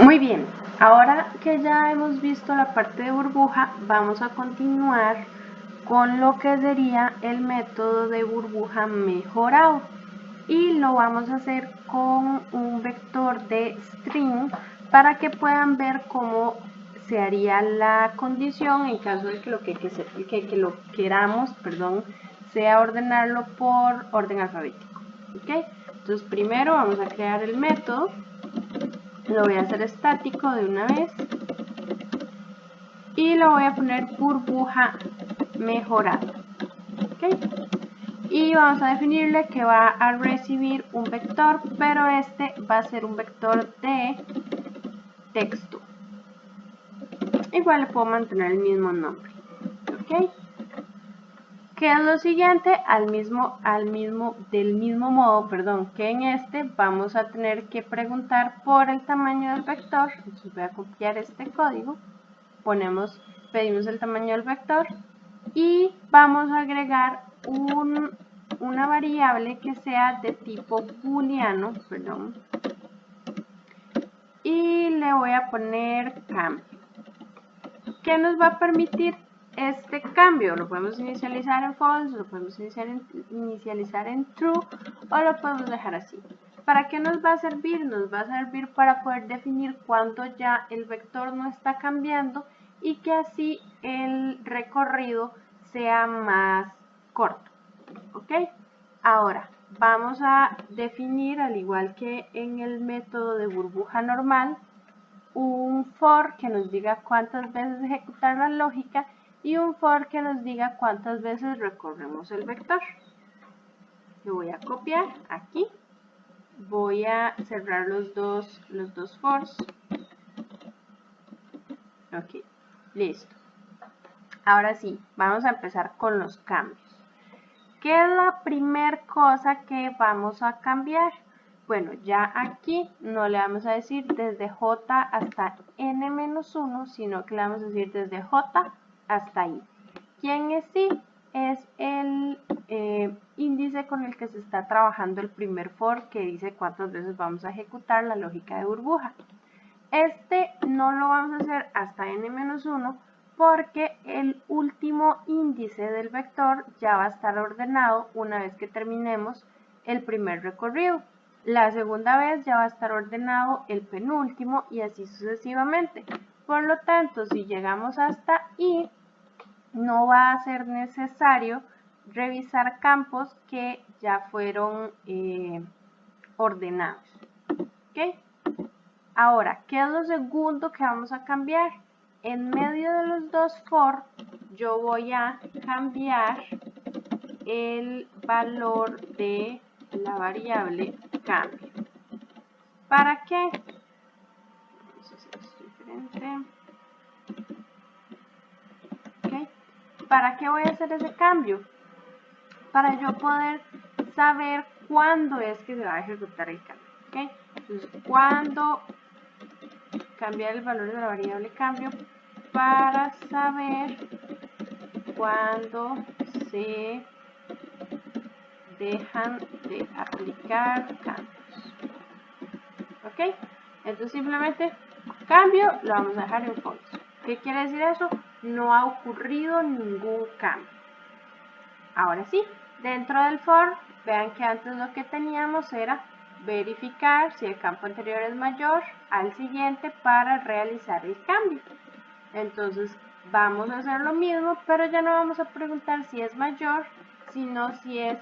Muy bien, ahora que ya hemos visto la parte de burbuja, vamos a continuar con lo que sería el método de burbuja mejorado. Y lo vamos a hacer con un vector de string para que puedan ver cómo se haría la condición en caso de que lo queramos, sea ordenarlo por orden alfabético. ¿Okay? Entonces primero vamos a crear el método, lo voy a hacer estático de una vez y lo voy a poner burbuja mejorada. ¿Okay? Y vamos a definirle que va a recibir un vector, pero este va a ser un vector de texto. Igual le puedo mantener el mismo nombre. ¿Ok? ¿Qué es lo siguiente? Del mismo modo, que en este vamos a tener que preguntar por el tamaño del vector. Entonces voy a copiar este código, pedimos el tamaño del vector y vamos a agregar una variable que sea de tipo booleano, y le voy a poner cambio. ¿Qué nos va a permitir este cambio? Lo podemos inicializar en false, lo podemos inicializar en true o lo podemos dejar así. ¿Para qué nos va a servir? Nos va a servir para poder definir cuándo ya el vector no está cambiando y que así el recorrido sea más corto. ¿Ok? Ahora, vamos a definir, al igual que en el método de burbuja normal, un for que nos diga cuántas veces ejecutar la lógica y un for que nos diga cuántas veces recorremos el vector. Lo voy a copiar aquí. Voy a cerrar los dos fors. Ok, listo. Ahora sí, vamos a empezar con los cambios. ¿Qué es la primera cosa que vamos a cambiar? Bueno, ya aquí no le vamos a decir desde J hasta N-1, sino que le vamos a decir desde J hasta I. ¿Quién es I? Es el índice con el que se está trabajando el primer for, que dice cuántas veces vamos a ejecutar la lógica de burbuja. Este no lo vamos a hacer hasta N-1 porque el último índice del vector ya va a estar ordenado una vez que terminemos el primer recorrido. La segunda vez ya va a estar ordenado el penúltimo y así sucesivamente. Por lo tanto, si llegamos hasta I, no va a ser necesario revisar campos que ya fueron ordenados. ¿Okay? Ahora, ¿qué es lo segundo que vamos a cambiar? En medio de los dos for, yo voy a cambiar el valor de la variable cambio. ¿Para qué? Vamos a hacer esto diferente. ¿Okay? ¿Para qué voy a hacer ese cambio? Para yo poder saber cuándo es que se va a ejecutar el cambio. ¿Okay? Entonces, ¿cuándo cambiar el valor de la variable cambio? Para saber cuándo se dejan de aplicar cambios. ¿Ok? Entonces simplemente cambio lo vamos a dejar en false. ¿Qué quiere decir eso? No ha ocurrido ningún cambio. Ahora sí, dentro del for, vean que antes lo que teníamos era verificar si el campo anterior es mayor al siguiente para realizar el cambio. Entonces vamos a hacer lo mismo, pero ya no vamos a preguntar si es mayor, sino si es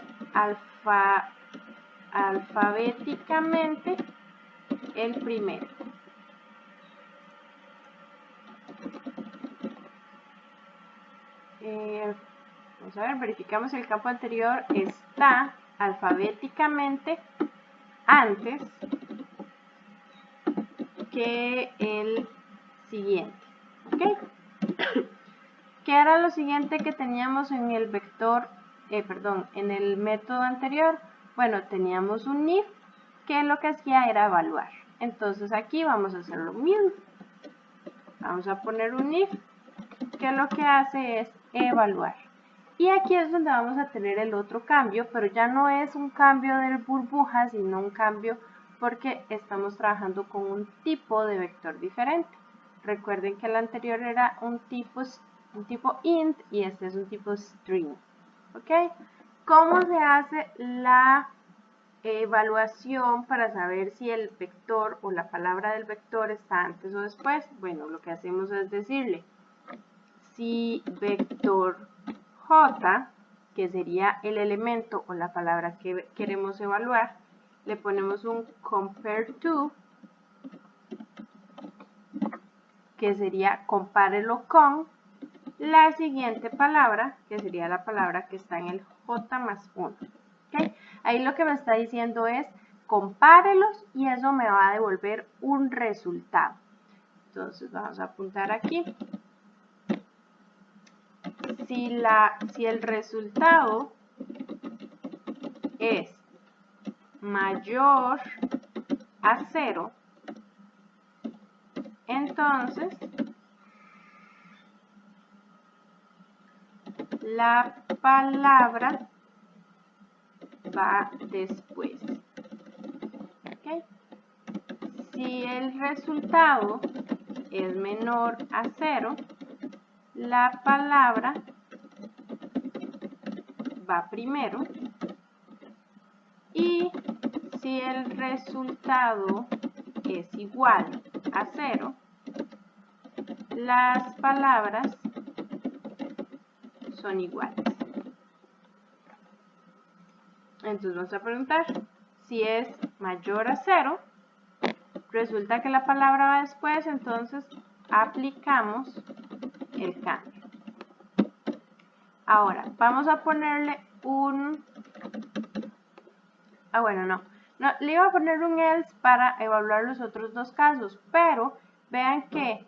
alfabéticamente el primero. Vamos a ver, verificamos si el campo anterior está alfabéticamente antes que el siguiente. ¿Ok? ¿Qué era lo siguiente que teníamos en el vector, en el método anterior? Bueno, teníamos un if que lo que hacía era evaluar. Entonces aquí vamos a hacer lo mismo. Vamos a poner un if que lo que hace es evaluar. Y aquí es donde vamos a tener el otro cambio, pero ya no es un cambio de burbuja, sino un cambio porque estamos trabajando con un tipo de vector diferente. Recuerden que el anterior era un tipo int y este es un tipo string. ¿Ok? ¿Cómo se hace la evaluación para saber si el vector o la palabra del vector está antes o después? Bueno, lo que hacemos es decirle si vector j, que sería el elemento o la palabra que queremos evaluar, le ponemos un compare to, que sería compárelo con la siguiente palabra, que sería la palabra que está en el j más 1. ¿Okay? Ahí lo que me está diciendo es compárelos y eso me va a devolver un resultado. Entonces vamos a apuntar aquí. Si el resultado es mayor a 0, entonces la palabra va después. ¿Okay? Si el resultado es menor a 0, la palabra va primero. Y si el resultado es igual a 0, las palabras son iguales. Entonces vamos a preguntar, si es mayor a 0, resulta que la palabra va después, entonces aplicamos el cambio. Ahora, vamos a ponerle un... le iba a poner un else para evaluar los otros dos casos, pero vean que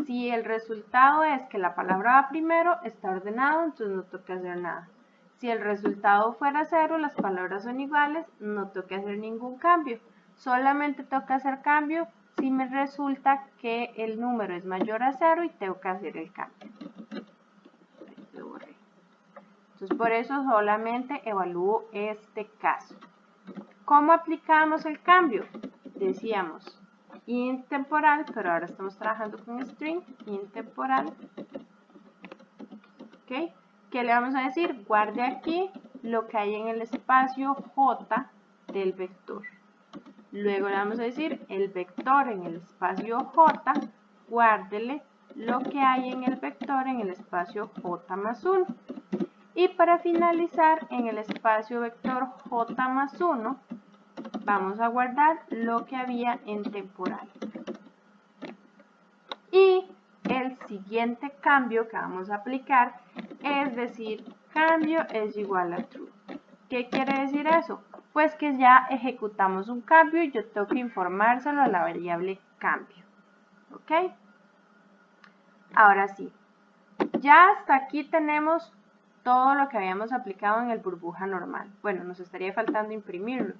si el resultado es que la palabra va primero, está ordenado, entonces no toca hacer nada. Si el resultado fuera 0, las palabras son iguales, no toca hacer ningún cambio. Solamente toca hacer cambio si me resulta que el número es mayor a 0 y tengo que hacer el cambio. Entonces por eso solamente evalúo este caso. ¿Cómo aplicamos el cambio? Decíamos int temporal, pero ahora estamos trabajando con string, int temporal. ¿Ok? ¿Qué le vamos a decir? Guarde aquí lo que hay en el espacio j del vector. Luego le vamos a decir el vector en el espacio j, guárdele lo que hay en el vector en el espacio j más 1. Y para finalizar, en el espacio vector j más 1, vamos a guardar lo que había en temporal. Y el siguiente cambio que vamos a aplicar es decir, cambio es igual a true. ¿Qué quiere decir eso? Pues que ya ejecutamos un cambio y yo tengo que informárselo a la variable cambio. ¿Ok? Ahora sí, ya hasta aquí tenemos todo lo que habíamos aplicado en el burbuja normal. Bueno, nos estaría faltando imprimirlo,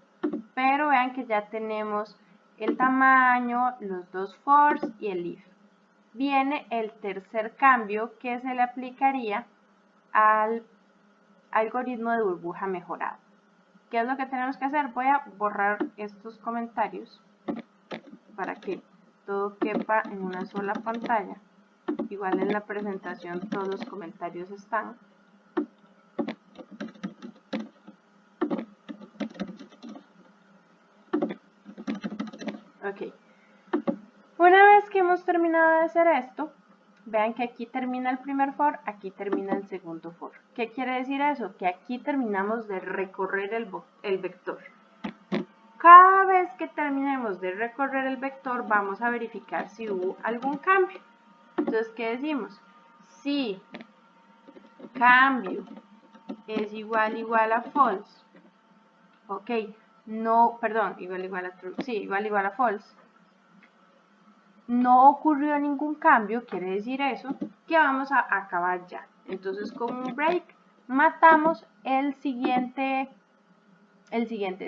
pero vean que ya tenemos el tamaño, los dos fors y el if. Viene el tercer cambio que se le aplicaría al algoritmo de burbuja mejorado. ¿Qué es lo que tenemos que hacer? Voy a borrar estos comentarios para que todo quepa en una sola pantalla. Igual en la presentación todos los comentarios están. Ok. Una vez que hemos terminado de hacer esto, vean que aquí termina el primer for, aquí termina el segundo for. ¿Qué quiere decir eso? Que aquí terminamos de recorrer el vector. Cada vez que terminemos de recorrer el vector, vamos a verificar si hubo algún cambio. Entonces, ¿qué decimos? Si cambio es igual a false. Ok, no, perdón, igual a true. Sí, igual a false. No ocurrió ningún cambio, quiere decir eso, que vamos a acabar ya. Entonces con un break matamos el siguiente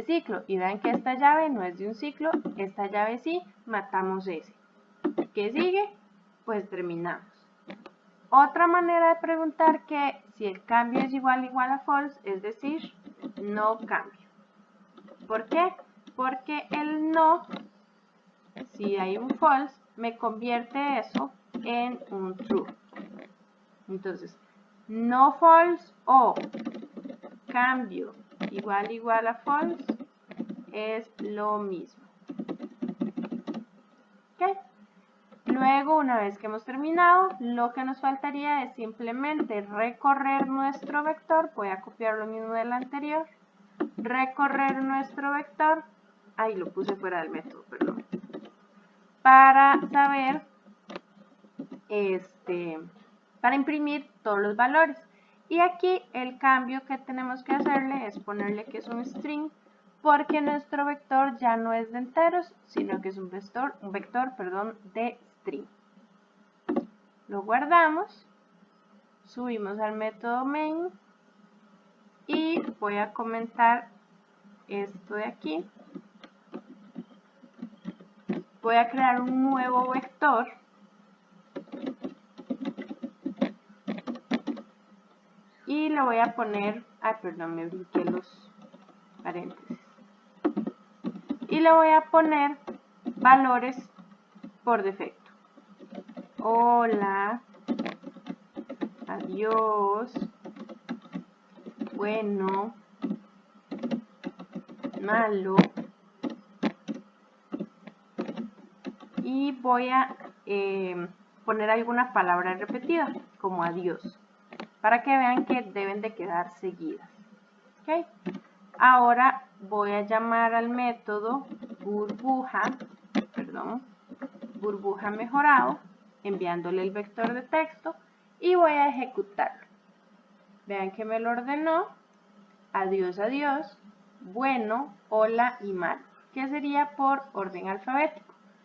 ciclo. Y vean que esta llave no es de un ciclo, esta llave sí, matamos ese. ¿Qué sigue? Pues terminamos. Otra manera de preguntar que si el cambio es igual a false, es decir, no cambio. ¿Por qué? porque el no, si hay un false, me convierte eso en un true. Entonces, no false o cambio igual a false es lo mismo. ¿Ok? Luego, una vez que hemos terminado, lo que nos faltaría es simplemente recorrer nuestro vector. Voy a copiar lo mismo del anterior. Recorrer nuestro vector. Ahí lo puse fuera del método, perdón. Para saber, para imprimir todos los valores. Y aquí el cambio que tenemos que hacerle es ponerle que es un string, porque nuestro vector ya no es de enteros, sino que es un vector de string. Lo guardamos, subimos al método main y voy a comentar esto de aquí. Voy a crear un nuevo vector y le voy a poner, me brinqué los paréntesis. Y le voy a poner valores por defecto. Hola, adiós, bueno, malo. Y voy a poner alguna palabra repetida, como adiós, para que vean que deben de quedar seguidas. ¿Okay? Ahora voy a llamar al método burbuja mejorado, enviándole el vector de texto y voy a ejecutarlo. Vean que me lo ordenó, adiós, adiós, bueno, hola y mal, que sería por orden alfabético.